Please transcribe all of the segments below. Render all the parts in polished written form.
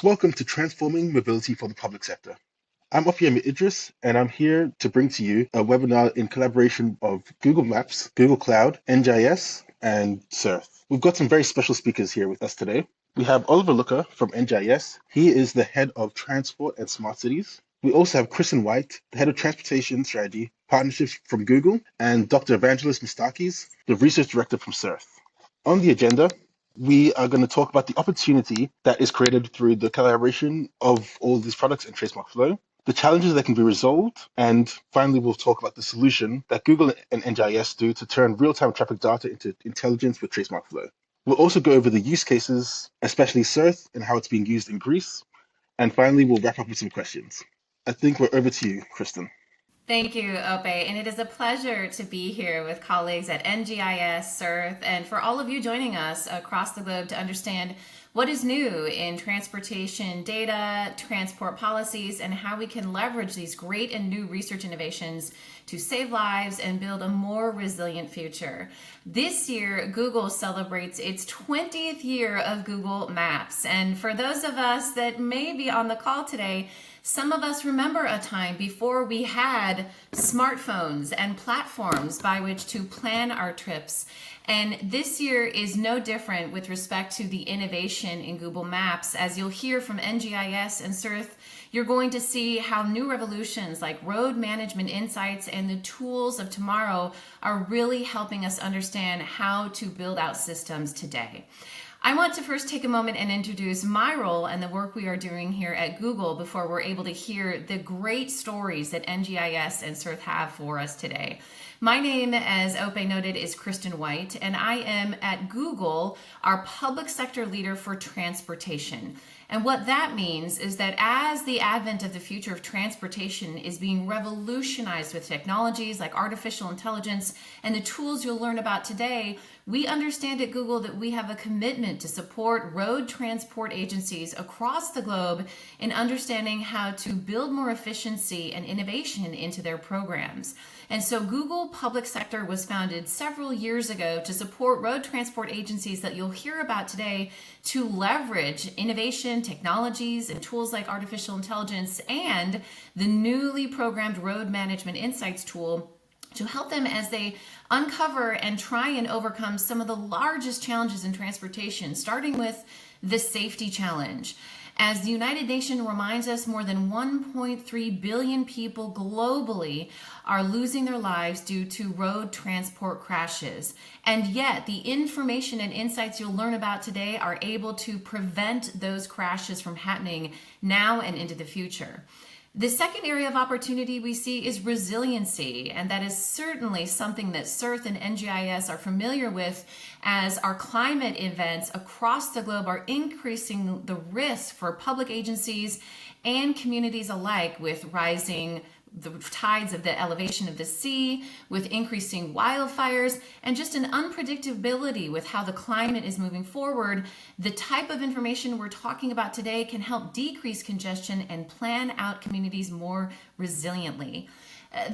Welcome to Transforming Mobility for the Public Sector. I'm Ofiyemi Idris, and I'm here to bring to you a webinar in collaboration of Google Maps, Google Cloud, NGIS, and CERTH. We've got some very special speakers here with us today. We have Oliver Looker from NGIS. He is the head of transport and smart cities. We also have Kristen White, the head of transportation strategy, partnerships from Google, and Dr. Evangelos Mistakis, the research director from CERTH. On the agenda, we are going to talk about the opportunity that is created through the collaboration of all these products in TraceMark Flow, the challenges that can be resolved, and finally, we'll talk about the solution that Google and NGIS do to turn real-time traffic data into intelligence with TraceMark Flow. We'll also go over the use cases, especially CERTH and how it's being used in Greece. And finally, we'll wrap up with some questions. I think we're over to you, Kristen. Thank you, Ope. And it is a pleasure to be here with colleagues at NGIS, CERTH, and for all of you joining us across the globe to understand what is new in transportation data, transport policies, and how we can leverage these great and new research innovations to save lives and build a more resilient future. This year, Google celebrates its 20th year of Google Maps. And for those of us that may be on the call today, some of us remember a time before we had smartphones and platforms by which to plan our trips. And this year is no different with respect to the innovation in Google Maps. As you'll hear from NGIS and CERTH, you're going to see how new revolutions like road management insights and the tools of tomorrow are really helping us understand how to build out systems today. I want to first take a moment and introduce my role and the work we are doing here at Google before we're able to hear the great stories that NGIS and CERTH have for us today. My name, as Ope noted, is Kristen White, and I am at Google our public sector leader for transportation. And what that means is that as the advent of the future of transportation is being revolutionized with technologies like artificial intelligence and the tools you'll learn about today, we understand at Google that we have a commitment to support road transport agencies across the globe in understanding how to build more efficiency and innovation into their programs. And so Google Public Sector was founded several years ago to support road transport agencies that you'll hear about today to leverage innovation, technologies, and tools like artificial intelligence and the newly programmed Road Management Insights tool to help them as they uncover and try and overcome some of the largest challenges in transportation, starting with the safety challenge. As the United Nations reminds us, more than 1.3 billion people globally are losing their lives due to road transport crashes. And yet, the information and insights you'll learn about today are able to prevent those crashes from happening now and into the future. The second area of opportunity we see is resiliency, and that is certainly something that CERTH and NGIS are familiar with as our climate events across the globe are increasing the risk for public agencies and communities alike with rising the tides of the elevation of the sea, with increasing wildfires, and just an unpredictability with how the climate is moving forward. The type of information we're talking about today can help decrease congestion and plan out communities more resiliently.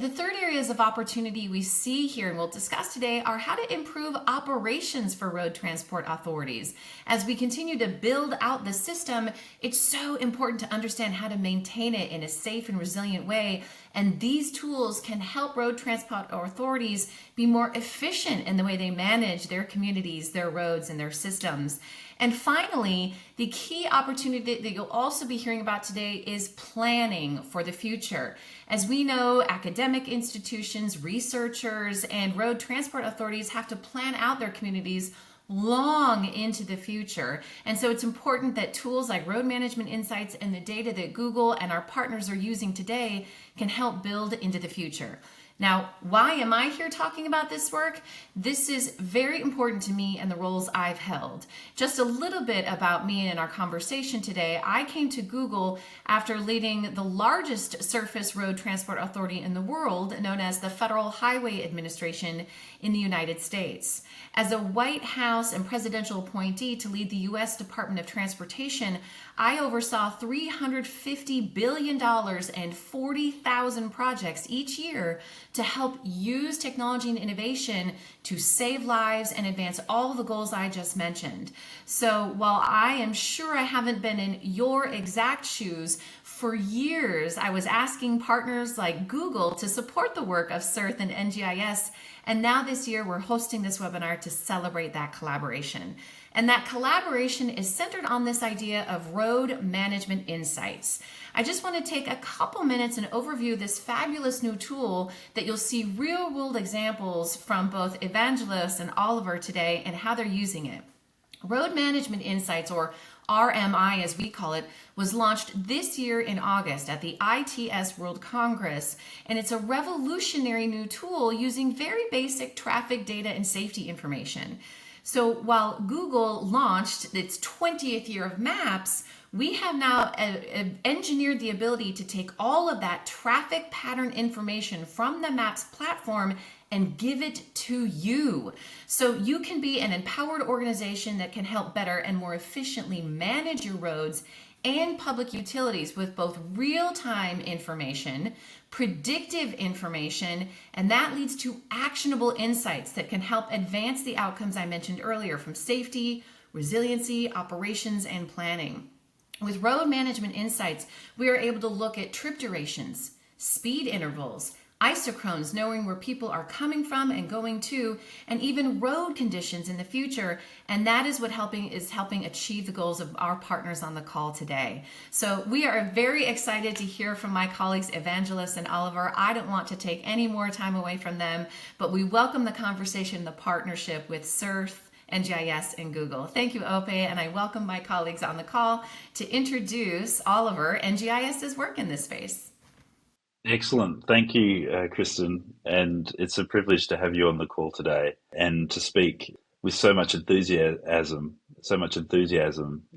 The third areas of opportunity we see here and we'll discuss today are how to improve operations for road transport authorities. As we continue to build out the system, it's so important to understand how to maintain it in a safe and resilient way. And these tools can help road transport authorities be more efficient in the way they manage their communities, their roads, and their systems. And finally, the key opportunity that you'll also be hearing about today is planning for the future. As we know, academic institutions, researchers, and road transport authorities have to plan out their communities long into the future. And so it's important that tools like road management insights and the data that Google and our partners are using today can help build into the future. Now, why am I here talking about this work? This is very important to me and the roles I've held. Just a little bit about me and our conversation today. I came to Google after leading the largest surface road transport authority in the world, known as the Federal Highway Administration in the United States. As a White House and presidential appointee to lead the U.S. Department of Transportation, I oversaw $350 billion and 40,000 projects each year to help use technology and innovation to save lives and advance all the goals I just mentioned. So while I am sure I haven't been in your exact shoes, for years, I was asking partners like Google to support the work of CERTH and NGIS, and now this year we're hosting this webinar to celebrate that collaboration. And that collaboration is centered on this idea of road management insights. I just want to take a couple minutes and overview this fabulous new tool that you'll see real-world examples from both Evangelos and Oliver today and how they're using it. Road Management Insights, or RMI as we call it, was launched this year in August at the ITS World Congress, and it's a revolutionary new tool using very basic traffic data and safety information. So while Google launched its 20th year of maps, we have now engineered the ability to take all of that traffic pattern information from the Maps platform and give it to you. So you can be an empowered organization that can help better and more efficiently manage your roads and public utilities with both real-time information, predictive information, and that leads to actionable insights that can help advance the outcomes I mentioned earlier from safety, resiliency, operations, and planning. With Road Management Insights, we are able to look at trip durations, speed intervals, isochrones, knowing where people are coming from and going to, and even road conditions in the future. And that is what is helping achieve the goals of our partners on the call today. So we are very excited to hear from my colleagues, Evangelos and Oliver. I don't want to take any more time away from them, but we welcome the conversation, the partnership with CERTH, NGIS, and Google. Thank you, Ope, and I welcome my colleagues on the call to introduce Oliver, NGIS's work in this space. Excellent. Thank you, Kristen. And it's a privilege to have you on the call today and to speak with so much enthusiasm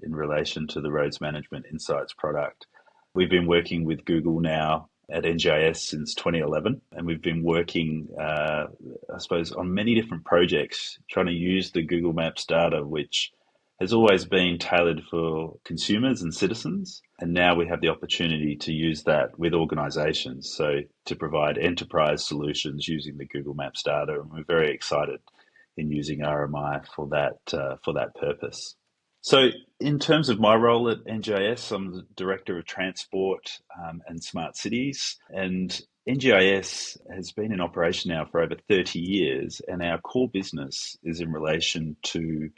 in relation to the Roads Management Insights product. We've been working with Google now at NGIS since 2011, and we've been working, I suppose, on many different projects, trying to use the Google Maps data, which has always been tailored for consumers and citizens. And now we have the opportunity to use that with organizations, so to provide enterprise solutions using the Google Maps data. And we're very excited in using RMI for that purpose. So in terms of my role at NGIS, I'm the Director of Transport and Smart Cities. And NGIS has been in operation now for over 30 years, and our core business is in relation to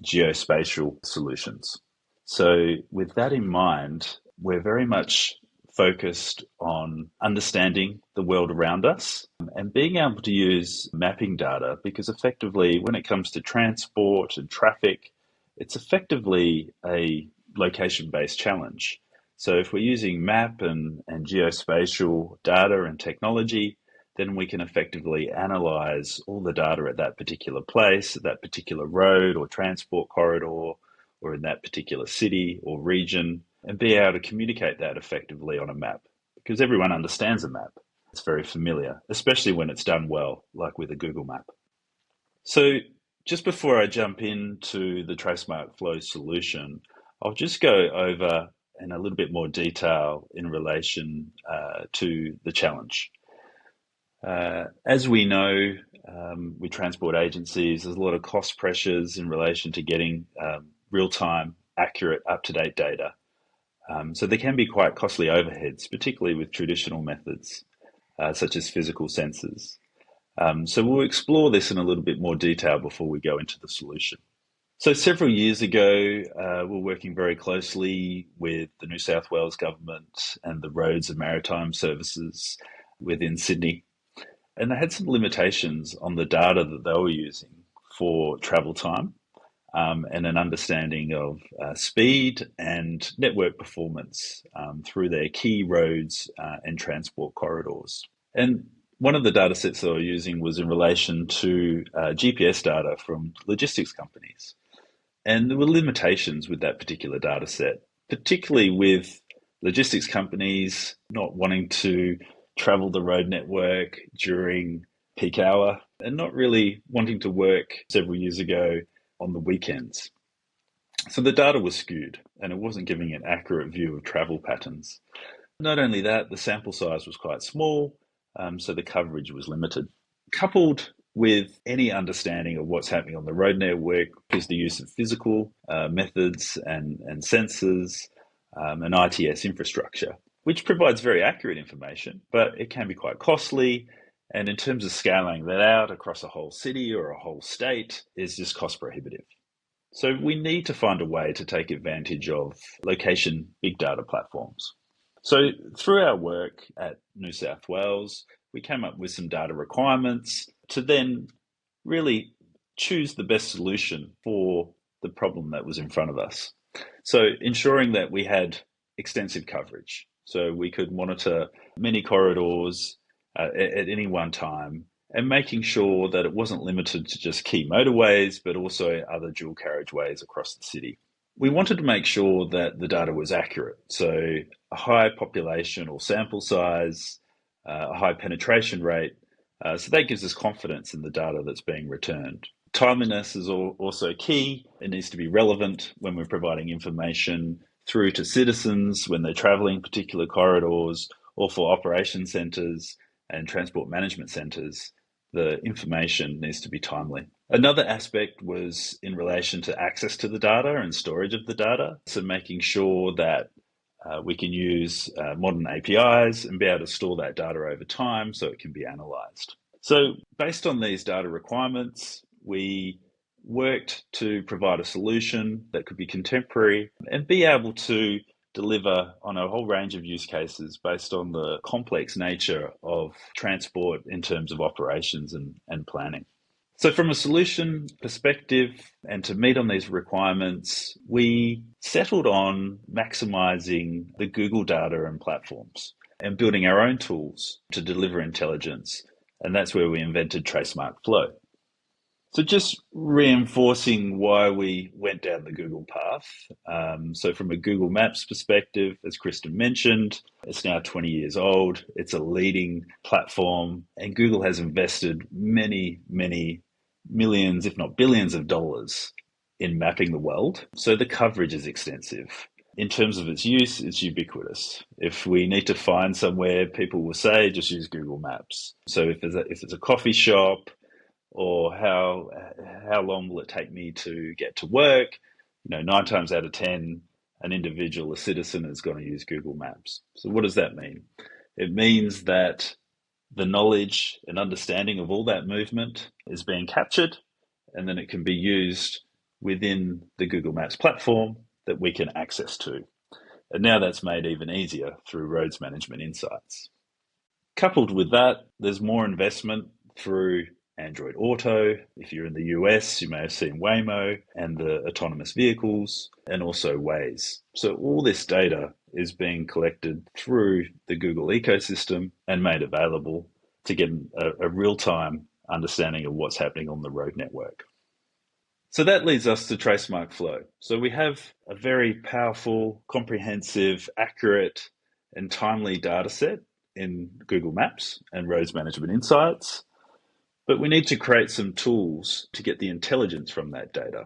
geospatial solutions. So with that in mind, we're very much focused on understanding the world around us and being able to use mapping data, because effectively when it comes to transport and traffic, it's effectively a location-based challenge. So if we're using map and geospatial data and technology, then we can effectively analyze all the data at that particular place, that particular road or transport corridor, or in that particular city or region, and be able to communicate that effectively on a map, because everyone understands a map. It's very familiar, especially when it's done well, like with a Google map. So just before I jump into the TraceMark Flow solution, I'll just go over in a little bit more detail in relation to the challenge. As we know, with transport agencies, there's a lot of cost pressures in relation to getting real-time, accurate, up-to-date data. So there can be quite costly overheads, particularly with traditional methods, such as physical sensors. So we'll explore this in a little bit more detail before we go into the solution. So several years ago, we're working very closely with the New South Wales government and the Roads and Maritime Services within Sydney. And they had some limitations on the data that they were using for travel time and an understanding of speed and network performance through their key roads and transport corridors. And one of the data sets they were using was in relation to GPS data from logistics companies. And there were limitations with that particular data set, particularly with logistics companies not wanting to travel the road network during peak hour and not really wanting to work several years ago on the weekends. So the data was skewed and it wasn't giving an accurate view of travel patterns. Not only that, the sample size was quite small, so the coverage was limited. Coupled with any understanding of what's happening on the road network is the use of physical methods and sensors and ITS infrastructure, which provides very accurate information, but it can be quite costly. And in terms of scaling that out across a whole city or a whole state is just cost prohibitive. So we need to find a way to take advantage of location big data platforms. So through our work at New South Wales, we came up with some data requirements to then really choose the best solution for the problem that was in front of us. So ensuring that we had extensive coverage. So we could monitor many corridors at any one time, and making sure that it wasn't limited to just key motorways, but also other dual carriageways across the city. We wanted to make sure that the data was accurate. So a high population or sample size, a high penetration rate. So that gives us confidence in the data that's being returned. Timeliness is also key. It needs to be relevant when we're providing information through to citizens when they're travelling particular corridors, or for operation centres and transport management centres. The information needs to be timely. Another aspect was in relation to access to the data and storage of the data. So making sure that we can use modern APIs and be able to store that data over time so it can be analysed. So based on these data requirements, we worked to provide a solution that could be contemporary and be able to deliver on a whole range of use cases based on the complex nature of transport in terms of operations and planning. So from a solution perspective and to meet on these requirements, we settled on maximizing the Google data and platforms and building our own tools to deliver intelligence. And that's where we invented TraceMark Flow. So just reinforcing why we went down the Google path. So from a Google Maps perspective, as Kristen mentioned, it's now 20 years old. It's a leading platform, and Google has invested many, many millions, if not billions of dollars in mapping the world. So the coverage is extensive. In terms of its use, it's ubiquitous. If we need to find somewhere, people will say, just use Google Maps. So if it's a coffee shop, or how long will it take me to get to work? 9 times out of 10, an individual, a citizen, is going to use Google Maps. So what does that mean? It means that the knowledge and understanding of all that movement is being captured, and then it can be used within the Google Maps platform that we can access to. And now that's made even easier through roads management insights. Coupled with that, there's more investment through Android Auto. If you're in the US, you may have seen Waymo and the autonomous vehicles, and also Waze. So all this data is being collected through the Google ecosystem and made available to get a real-time understanding of what's happening on the road network. So that leads us to TraceMark Flow. So we have a very powerful, comprehensive, accurate, and timely data set in Google Maps and Roads Management Insights. But we need to create some tools to get the intelligence from that data.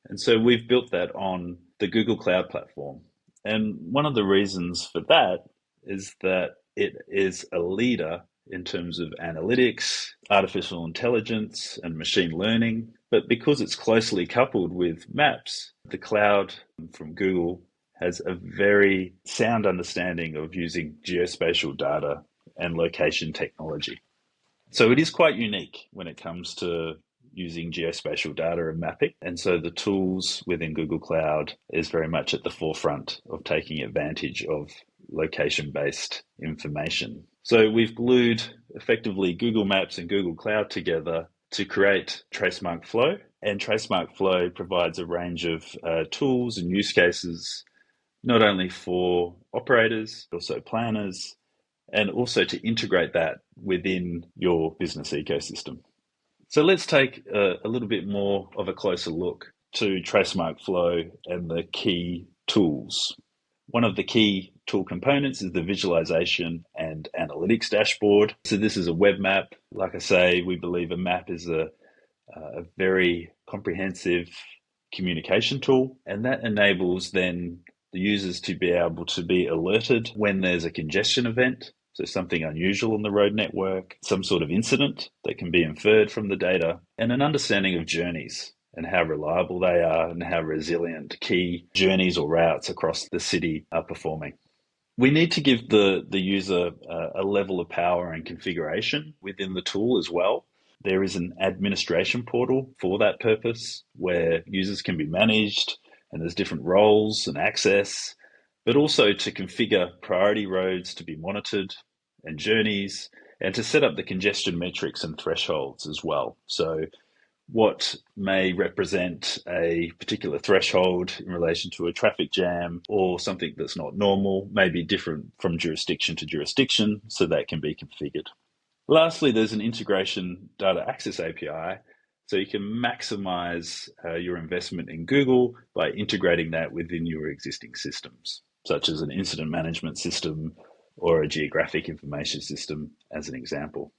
And so we've built that on the Google Cloud platform. And one of the reasons for that is that it is a leader in terms of analytics, artificial intelligence, and machine learning. But because it's closely coupled with maps, the cloud from Google has a very sound understanding of using geospatial data and location technology. So it is quite unique when it comes to using geospatial data and mapping. And so the tools within Google Cloud is very much at the forefront of taking advantage of location-based information. So we've glued effectively Google Maps and Google Cloud together to create TraceMark Flow. And TraceMark Flow provides a range of tools and use cases, not only for operators, but also planners, and also to integrate that within your business ecosystem. So let's take a little bit more of a closer look to TraceMark Flow and the key tools. One of the key tool components is the visualization and analytics dashboard. So this is a web map. Like I say, we believe a map is a very comprehensive communication tool, and that enables then the users to be able to be alerted when there's a congestion event, so something unusual on the road network, some sort of incident that can be inferred from the data, and an understanding of journeys and how reliable they are and how resilient key journeys or routes across the city are performing. We need to give the user a level of power and configuration within the tool as well. There is an administration portal for that purpose where users can be managed and there's different roles and access, but also to configure priority roads to be monitored and journeys, and to set up the congestion metrics and thresholds as well. So what may represent a particular threshold in relation to a traffic jam or something that's not normal may be different from jurisdiction to jurisdiction, so that can be configured. Lastly, there's an integration data access API, so you can maximize your investment in Google by integrating that within your existing systems, such as an incident management system or a geographic information system, as an example.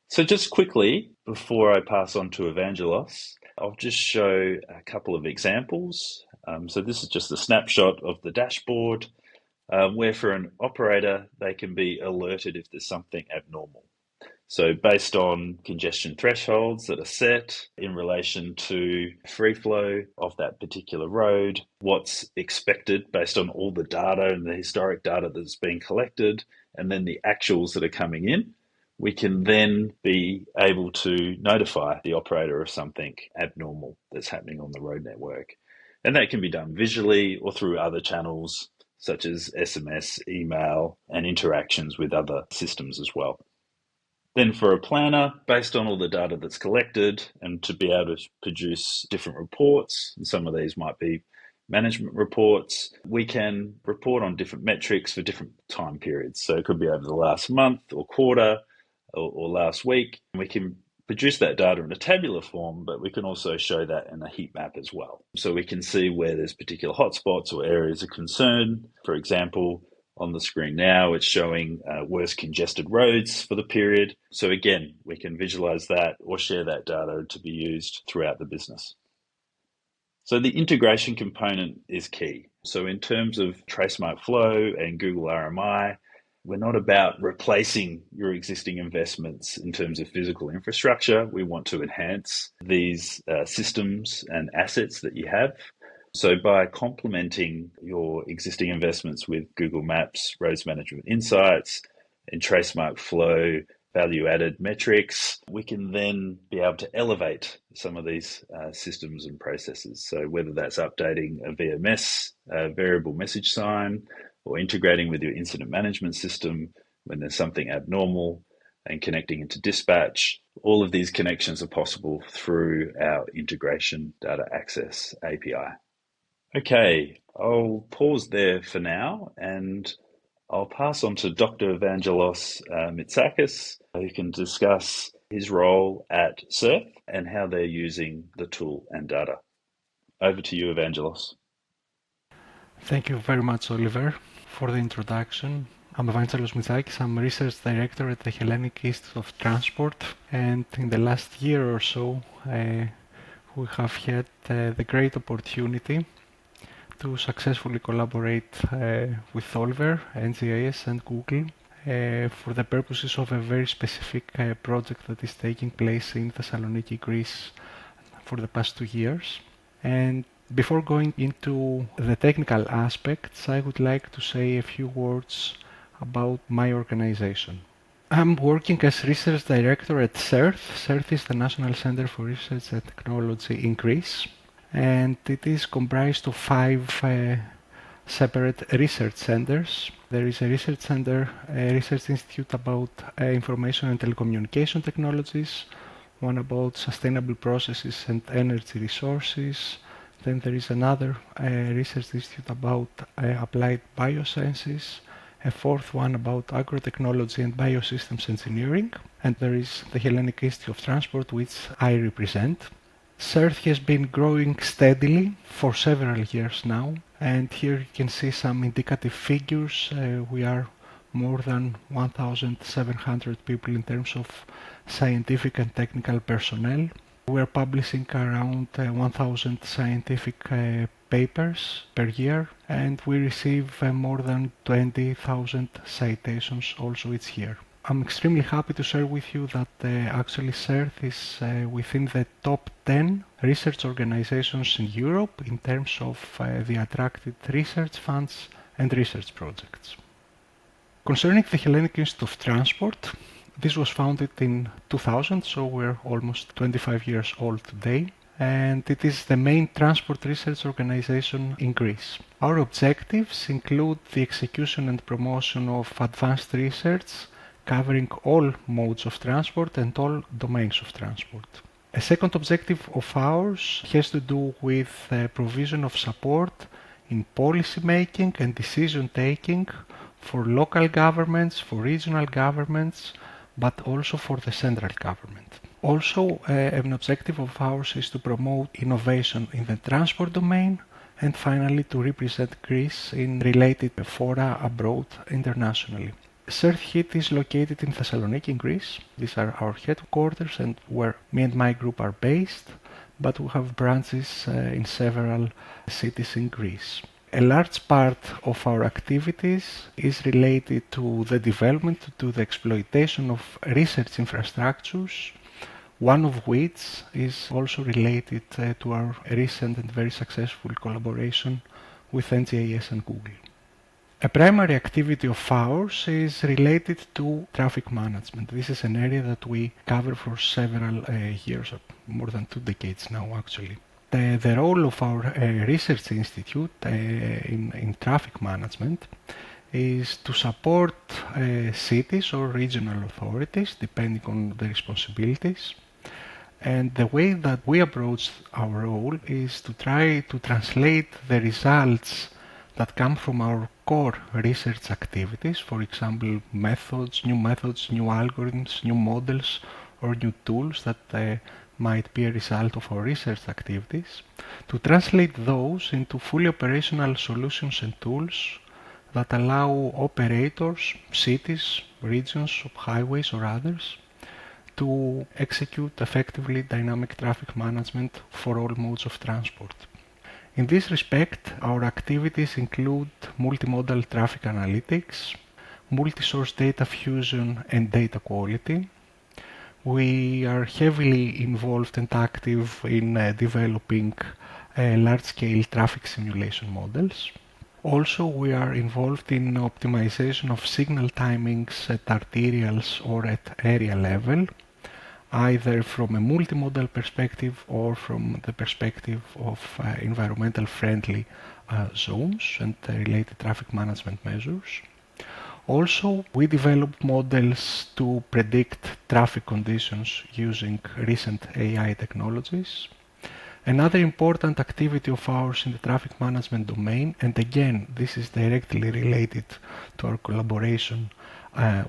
So just quickly, before I pass on to Evangelos, I'll just show a couple of examples. So this is just a snapshot of the dashboard, where for an operator, they can be alerted if there's something abnormal. So based on congestion thresholds that are set in relation to free flow of that particular road, what's expected based on all the data and the historic data that's been collected, and then the actuals that are coming in, we can then be able to notify the operator of something abnormal that's happening on the road network. And that can be done visually or through other channels, such as SMS, email, and interactions with other systems as well. Then for a planner, based on all the data that's collected and to be able to produce different reports, and some of these might be management reports, we can report on different metrics for different time periods. So it could be over the last month or quarter, or last week. We can produce that data in a tabular form, but we can also show that in a heat map as well. So we can see where there's particular hotspots or areas of concern. For example, on the screen now, it's showing worst congested roads for the period. So again, we can visualize that or share that data to be used throughout the business. So the integration component is key. So in terms of TraceMark Flow and Google RMI, we're not about replacing your existing investments in terms of physical infrastructure. We want to enhance these systems and assets that you have. So by complementing your existing investments with Google Maps, Roads Management Insights, and TraceMark Flow value-added metrics, we can then be able to elevate some of these systems and processes. So whether that's updating a VMS, a variable message sign, or integrating with your incident management system when there's something abnormal and connecting into dispatch. All of these connections are possible through our integration data access API. Okay, I'll pause there for now and I'll pass on to Dr. Evangelos Mitsakis, who can discuss his role at CERTH and how they're using the tool and data. Over to you, Evangelos. Thank you very much, Oliver, for the introduction. I'm Evangelos Mitsakis. I'm Research Director at the Hellenic Institute of Transport, and in the last year or so we have had the great opportunity to successfully collaborate with Oliver, NGIS and Google for the purposes of a very specific project that is taking place in Thessaloniki, Greece for the past 2 years. And before going into the technical aspects, I would like to say a few words about my organization. I'm working as Research Director at CERTH. CERTH is the National Center for Research and Technology in Greece, and it is comprised of 5 separate research centers. There is a research center, a research institute about information and telecommunication technologies, one about sustainable processes and energy resources. Then there is another research institute about applied biosciences, a fourth one about agrotechnology and biosystems engineering, and there is the Hellenic Institute of Transport, which I represent. CERTH has been growing steadily for several years now, and here you can see some indicative figures. We are more than 1,700 people in terms of scientific and technical personnel. We are publishing around 1,000 scientific papers per year, and we receive more than 20,000 citations also each year. I'm extremely happy to share with you that actually CERTH is within the top 10 research organizations in Europe in terms of the attracted research funds and research projects. Concerning the Hellenic Institute of Transport, this was founded in 2000, so we're almost 25 years old today, and it is the main transport research organization in Greece. Our objectives include the execution and promotion of advanced research covering all modes of transport and all domains of transport. A second objective of ours has to do with the provision of support in policy making and decision taking for local governments, for regional governments, but also for the central government. Also, an objective of ours is to promote innovation in the transport domain, and finally to represent Greece in related fora abroad internationally. CERTH is located in Thessaloniki in Greece. These are our headquarters and where me and my group are based, but we have branches in several cities in Greece. A large part of our activities is related to the development, to the exploitation of research infrastructures, one of which is also related to our recent and very successful collaboration with NGIS and Google. A primary activity of ours is related to traffic management. This is an area that we cover for several years, more than 2 decades now actually. The role of our research institute in traffic management is to support cities or regional authorities, depending on the responsibilities. And the way that we approach our role is to try to translate the results that come from our core research activities, for example, new methods, new algorithms, new models, or new tools that might be a result of our research activities, to translate those into fully operational solutions and tools that allow operators, cities, regions, highways or others, to execute effectively dynamic traffic management for all modes of transport. In this respect, our activities include multimodal traffic analytics, multi-source data fusion and data quality. We are heavily involved and active in developing large-scale traffic simulation models. Also, we are involved in optimization of signal timings at arterials or at area level, either from a multimodal perspective or from the perspective of environmental friendly zones and related traffic management measures. Also, we developed models to predict traffic conditions using recent AI technologies. Another important activity of ours in the traffic management domain, and again, this is directly related to our collaboration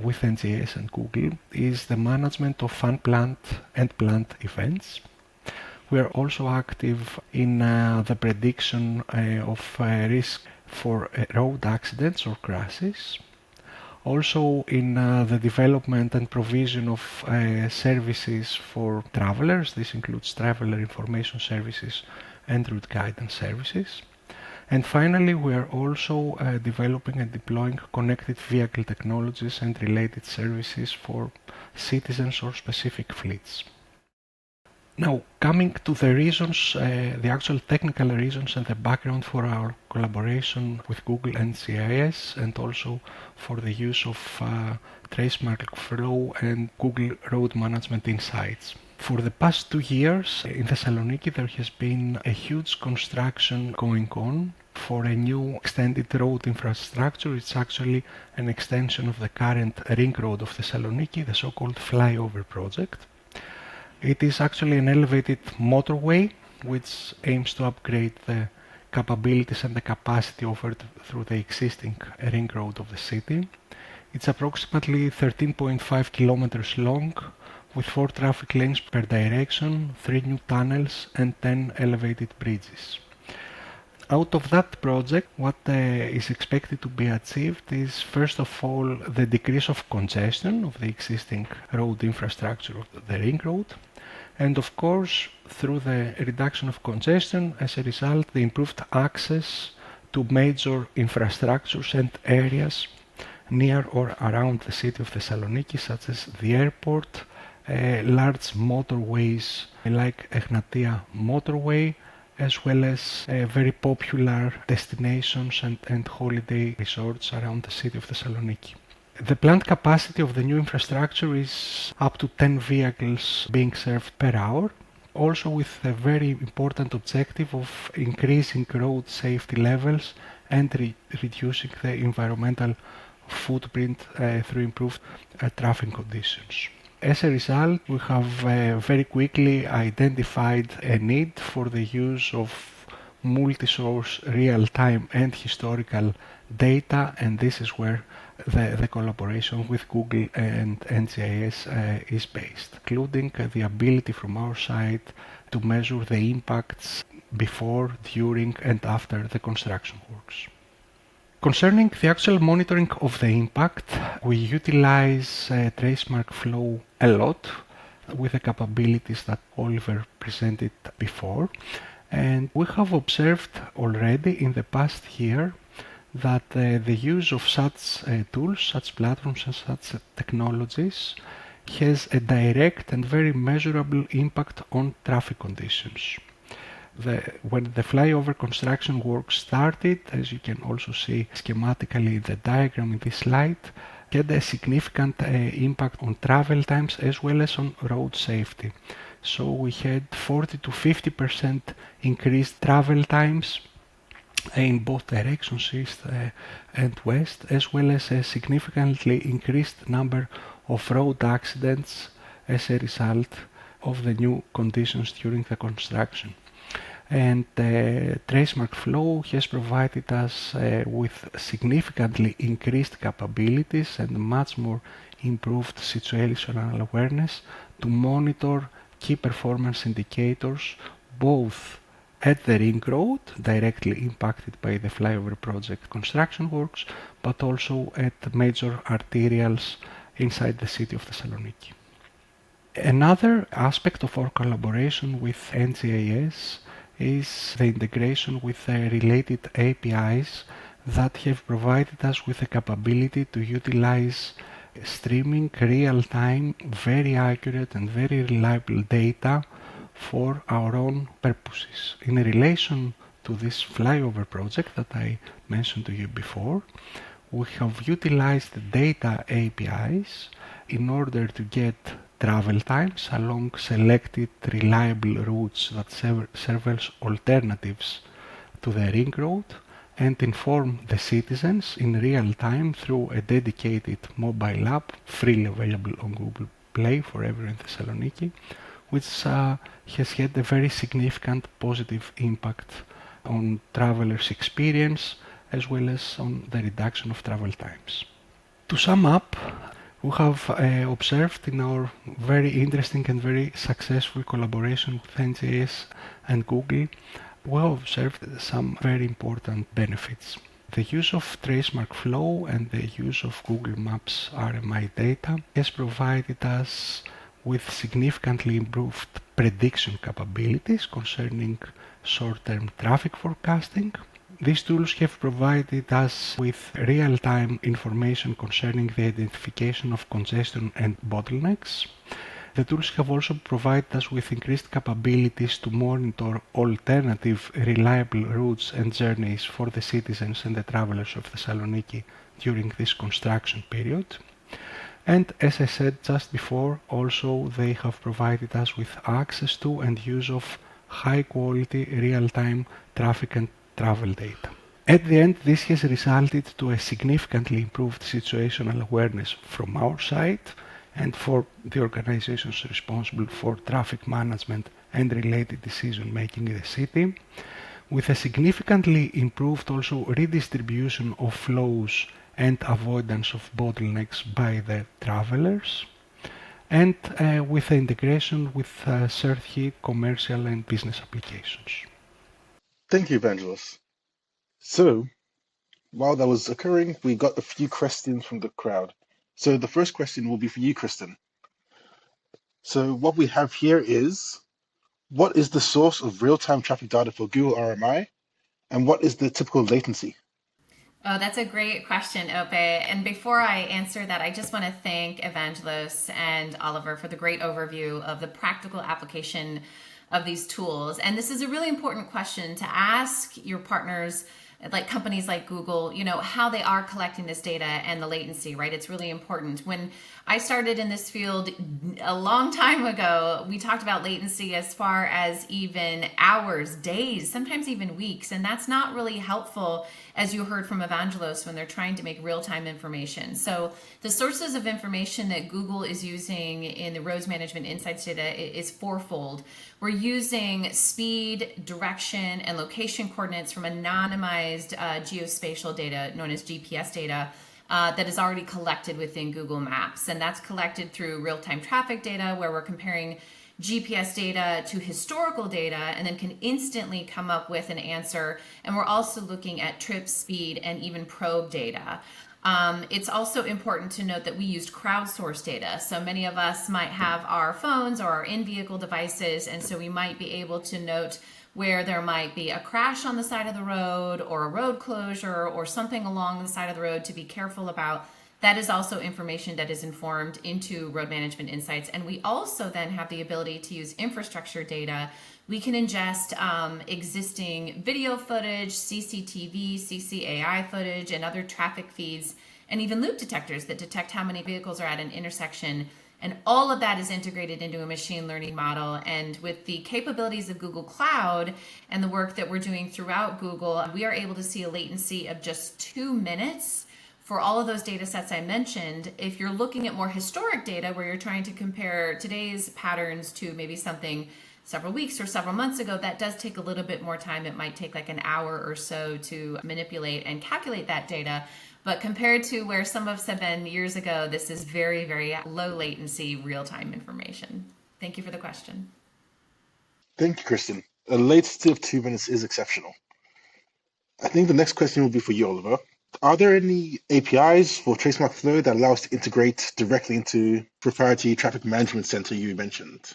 with NGS and Google, is the management of unplanned and planned events. We are also active in the prediction of risk for road accidents or crashes. Also in the development and provision of services for travelers. This includes traveler information services and route guidance services. And finally, we are also developing and deploying connected vehicle technologies and related services for citizens or specific fleets. Now, coming to the reasons, the actual technical reasons and the background for our collaboration with Google and CIS, and also for the use of TraceMark Flow and Google Road Management Insights. For the past 2 years in Thessaloniki, there has been a huge construction going on for a new extended road infrastructure. It's actually an extension of the current ring road of Thessaloniki, the so-called flyover project. It is actually an elevated motorway which aims to upgrade the capabilities and the capacity offered through the existing ring road of the city. It's approximately 13.5 kilometers long, with 4 traffic lanes per direction, 3 new tunnels and 10 elevated bridges. Out of that project, what is expected to be achieved is, first of all, the decrease of congestion of the existing road infrastructure of the ring road. And of course, through the reduction of congestion, as a result, the improved access to major infrastructures and areas near or around the city of Thessaloniki, such as the airport, large motorways like Egnatia motorway, as well as very popular destinations and holiday resorts around the city of Thessaloniki. The planned capacity of the new infrastructure is up to 10 vehicles being served per hour, also with a very important objective of increasing road safety levels and reducing the environmental footprint through improved traffic conditions. As a result, we have very quickly identified a need for the use of multi-source real-time and historical data, and this is where the collaboration with Google and NGIS is based, including the ability from our side to measure the impacts before, during, and after the construction works. Concerning the actual monitoring of the impact, we utilize TraceMark Flow a lot with the capabilities that Oliver presented before, and we have observed already in the past year that the use of such tools, such platforms and such technologies has a direct and very measurable impact on traffic conditions. When the flyover construction work started, as you can also see schematically in the diagram in this slide, had a significant impact on travel times as well as on road safety. So we had 40 to 50% increased travel times in both directions, east and west, as well as a significantly increased number of road accidents as a result of the new conditions during the construction. And TraceMark Flow has provided us with significantly increased capabilities and much more improved situational awareness to monitor key performance indicators both at the ring road, directly impacted by the flyover project construction works, but also at major arterials inside the city of Thessaloniki. Another aspect of our collaboration with NGIS is the integration with the related APIs that have provided us with the capability to utilize streaming real-time, very accurate and very reliable data for our own purposes. In relation to this flyover project that I mentioned to you before, we have utilized data APIs in order to get travel times along selected reliable routes that serve as alternatives to the ring road and inform the citizens in real time through a dedicated mobile app freely available on Google Play for everyone in Thessaloniki, which has had a very significant positive impact on travelers' experience as well as on the reduction of travel times. To sum up, we have observed in our very interesting and very successful collaboration with NGS and Google, we have observed some very important benefits. The use of TraceMark Flow and the use of Google Maps RMI data has provided us with significantly improved prediction capabilities concerning short-term traffic forecasting. These tools have provided us with real-time information concerning the identification of congestion and bottlenecks. The tools have also provided us with increased capabilities to monitor alternative reliable routes and journeys for the citizens and the travelers of Thessaloniki during this construction period. And as I said just before, also they have provided us with access to and use of high-quality real-time traffic and travel data. At the end, this has resulted to a significantly improved situational awareness from our side and for the organizations responsible for traffic management and related decision making in the city, with a significantly improved also redistribution of flows and avoidance of bottlenecks by the travelers, and with the integration with CERTH commercial and business applications. Thank you, Evangelos. So, while that was occurring, we got a few questions from the crowd. So the first question will be for you, Kristen. So what we have here is, what is the source of real-time traffic data for Google RMI, and what is the typical latency? Oh, that's a great question, Ope. And before I answer that, I just want to thank Evangelos and Oliver for the great overview of the practical application of these tools. And this is a really important question to ask your partners, like companies like Google, how they are collecting this data and the latency, right? It's really important. When I started in this field a long time ago, we talked about latency as far as even hours, days, sometimes even weeks. And that's not really helpful, as you heard from Evangelos, when they're trying to make real-time information. So the sources of information that Google is using in the roads management insights data is fourfold. We're using speed, direction, and location coordinates from anonymized geospatial data known as GPS data that is already collected within Google Maps. And that's collected through real-time traffic data, where we're comparing GPS data to historical data and then can instantly come up with an answer. And we're also looking at trip speed and even probe data. It's also important to note that we used crowdsourced data. So many of us might have our phones or our in-vehicle devices, and so we might be able to note where there might be a crash on the side of the road or a road closure or something along the side of the road to be careful about. That is also information that is informed into road management insights. And we also then have the ability to use infrastructure data. We can ingest existing video footage, CCTV, CCAI footage, and other traffic feeds, and even loop detectors that detect how many vehicles are at an intersection. And all of that is integrated into a machine learning model. And with the capabilities of Google Cloud and the work that we're doing throughout Google, we are able to see a latency of just 2 minutes for all of those data sets I mentioned. If you're looking at more historic data where you're trying to compare today's patterns to maybe something several weeks or several months ago, that does take a little bit more time. It might take like an hour or so to manipulate and calculate that data. But compared to where some of us have been years ago, this is very, very low latency, real-time information. Thank you for the question. Thank you, Kristen. A latency of 2 minutes is exceptional. I think the next question will be for you, Oliver. Are there any APIs for TraceMark Flow that allow us to integrate directly into proprietary traffic management center you mentioned?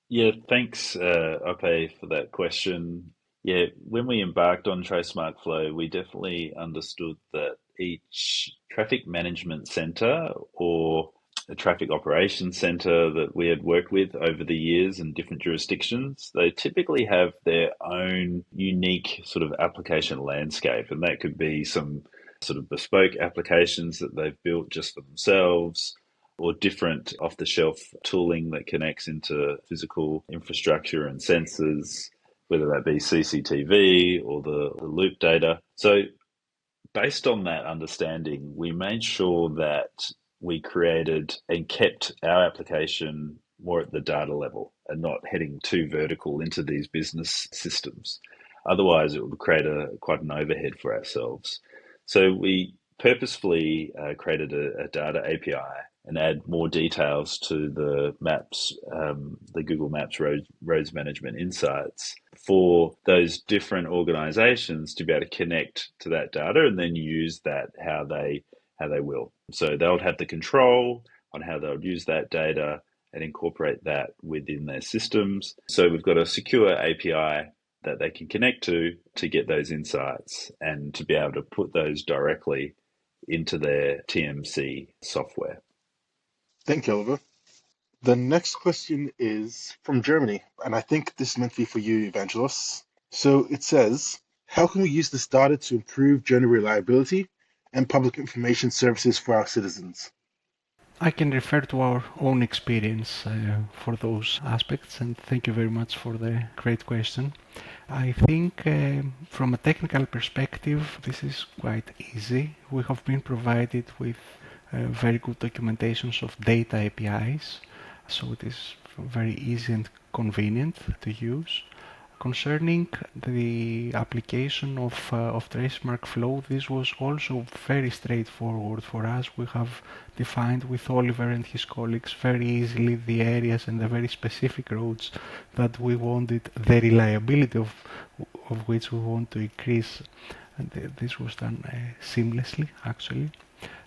Yeah, thanks, Ape, for that question. Yeah, when we embarked on TraceMark Flow, we definitely understood that each traffic management center or a traffic operations center that we had worked with over the years in different jurisdictions, they typically have their own unique sort of application landscape. And that could be some sort of bespoke applications that they've built just for themselves, or different off-the-shelf tooling that connects into physical infrastructure and sensors, whether that be CCTV or the loop data. So based on that understanding, we made sure that we created and kept our application more at the data level and not heading too vertical into these business systems. Otherwise, it would create quite an overhead for ourselves. So we purposefully created a data API and add more details to the maps, the Google Maps roads management insights for those different organizations to be able to connect to that data and then use that how they will. So they'll have the control on how they'll use that data and incorporate that within their systems. So we've got a secure API that they can connect to get those insights and to be able to put those directly into their TMC software. Thank you, Oliver. The next question is from Germany, and I think this is meant to be for you, Evangelos. So it says, how can we use this data to improve journey reliability and public information services for our citizens? I can refer to our own experience for those aspects, and thank you very much for the great question. I think from a technical perspective, this is quite easy. We have been provided with very good documentations of data APIs, so it is very easy and convenient to use. Concerning the application of TraceMark Flow, this was also very straightforward for us. We have defined with Oliver and his colleagues very easily the areas and the very specific roads that we wanted, the reliability of which we want to increase. And this was done seamlessly, actually.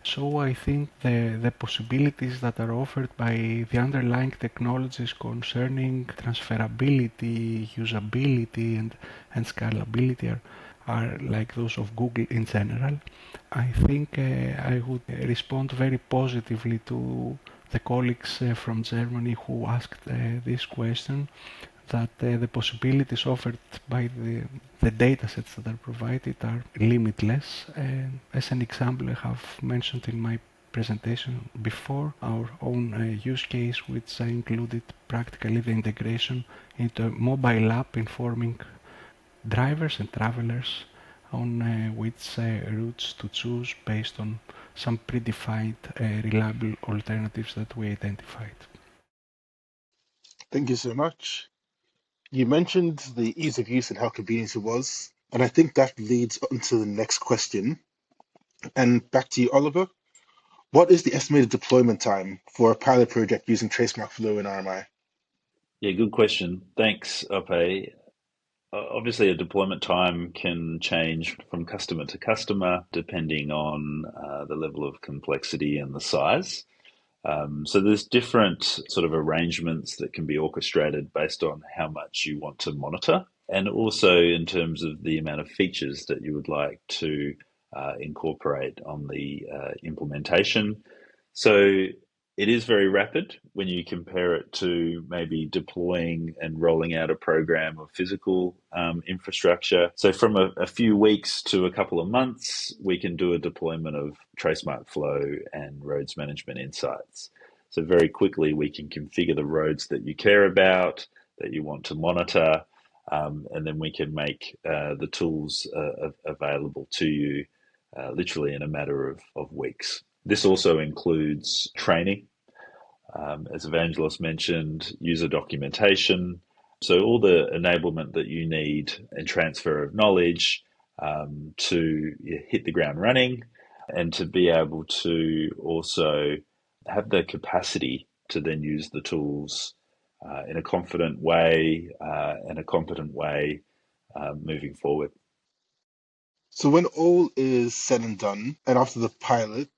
So I think the possibilities that are offered by the underlying technologies concerning transferability, usability, and scalability are like those of Google in general. I think I would respond very positively to the colleagues from Germany who asked this question, that the possibilities offered by the data sets that are provided are limitless. As an example, I have mentioned in my presentation before our own use case, which included practically the integration into a mobile app informing drivers and travelers on which routes to choose based on some predefined reliable alternatives that we identified. Thank you so much. You mentioned the ease of use and how convenient it was, and I think that leads on to the next question. And back to you, Oliver. What is the estimated deployment time for a pilot project using TraceMark Flow in RMI? Yeah, good question. Thanks, Ope. Obviously, a deployment time can change from customer to customer depending on the level of complexity and the size. So there's different sort of arrangements that can be orchestrated based on how much you want to monitor, and also in terms of the amount of features that you would like to incorporate on the implementation. So it is very rapid when you compare it to maybe deploying and rolling out a program of physical infrastructure. So from a few weeks to a couple of months, we can do a deployment of TraceMark Flow and roads management insights. So very quickly, we can configure the roads that you care about, that you want to monitor, and then we can make the tools available to you literally in a matter of weeks. This also includes training, as Evangelos mentioned, user documentation. So all the enablement that you need and transfer of knowledge to hit the ground running, and to be able to also have the capacity to then use the tools in a confident way and a competent way moving forward. So when all is said and done, and after the pilot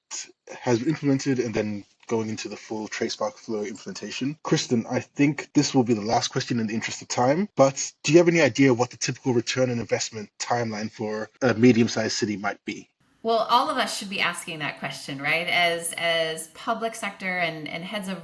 has been implemented and then going into the full TraceMark Flow implementation, Kristen, I think this will be the last question in the interest of time, but do you have any idea what the typical return on investment timeline for a medium-sized city might be? Well, all of us should be asking that question, right? As public sector and heads of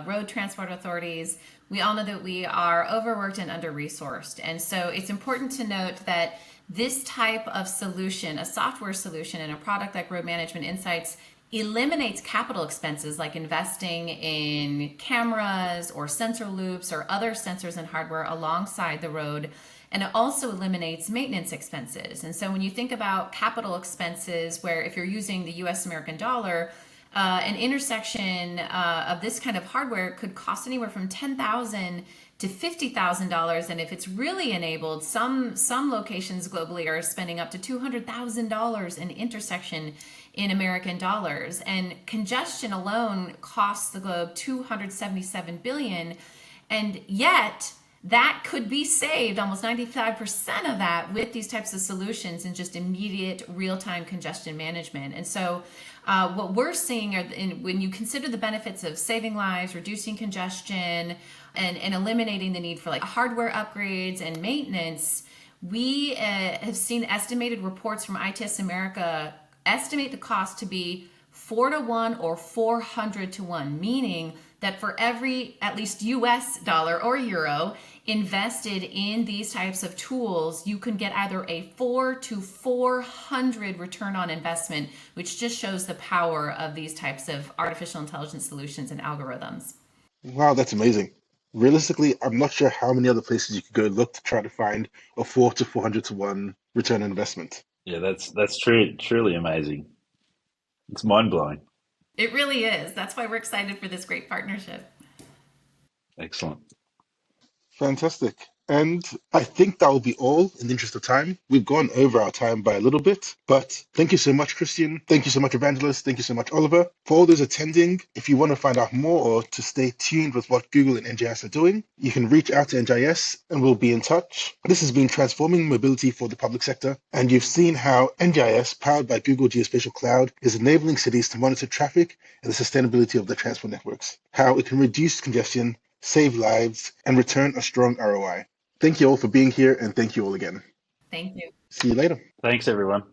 road transport authorities, we all know that we are overworked and under-resourced. And so it's important to note that this type of solution, a software solution and a product like Road Management Insights, eliminates capital expenses like investing in cameras or sensor loops or other sensors and hardware alongside the road. And it also eliminates maintenance expenses. And so when you think about capital expenses, where if you're using the US American dollar, an intersection of this kind of hardware could cost anywhere from $10,000 to $50,000, and if it's really enabled, some locations globally are spending up to $200,000 an intersection in American dollars. And congestion alone costs the globe $277 billion, and yet that could be saved, almost 95% of that, with these types of solutions and just immediate real-time congestion management. And so what we're seeing are when you consider the benefits of saving lives, reducing congestion, and eliminating the need for like hardware upgrades and maintenance, we have seen estimated reports from ITS America estimate the cost to be 4 to 1 or 400 to 1, meaning that for every at least US dollar or euro invested in these types of tools, you can get either a 4 to 400 return on investment, which just shows the power of these types of artificial intelligence solutions and algorithms. Wow, that's amazing. Realistically, I'm not sure how many other places you could go look to try to find a 4 to 400 to 1 return on investment. Yeah, that's truly amazing. It's mind-blowing. It really is. That's why we're excited for this great partnership. Excellent. Fantastic. And I think that will be all in the interest of time. We've gone over our time by a little bit, but thank you so much, Christian. Thank you so much, Evangelist. Thank you so much, Oliver. For all those attending, if you want to find out more or to stay tuned with what Google and NGIS are doing, you can reach out to NGIS and we'll be in touch. This has been Transforming Mobility for the Public Sector, and you've seen how NGIS, powered by Google Geospatial Cloud, is enabling cities to monitor traffic and the sustainability of their transport networks, how it can reduce congestion, save lives, and return a strong ROI. Thank you all for being here, and thank you all again. Thank you. See you later. Thanks, everyone.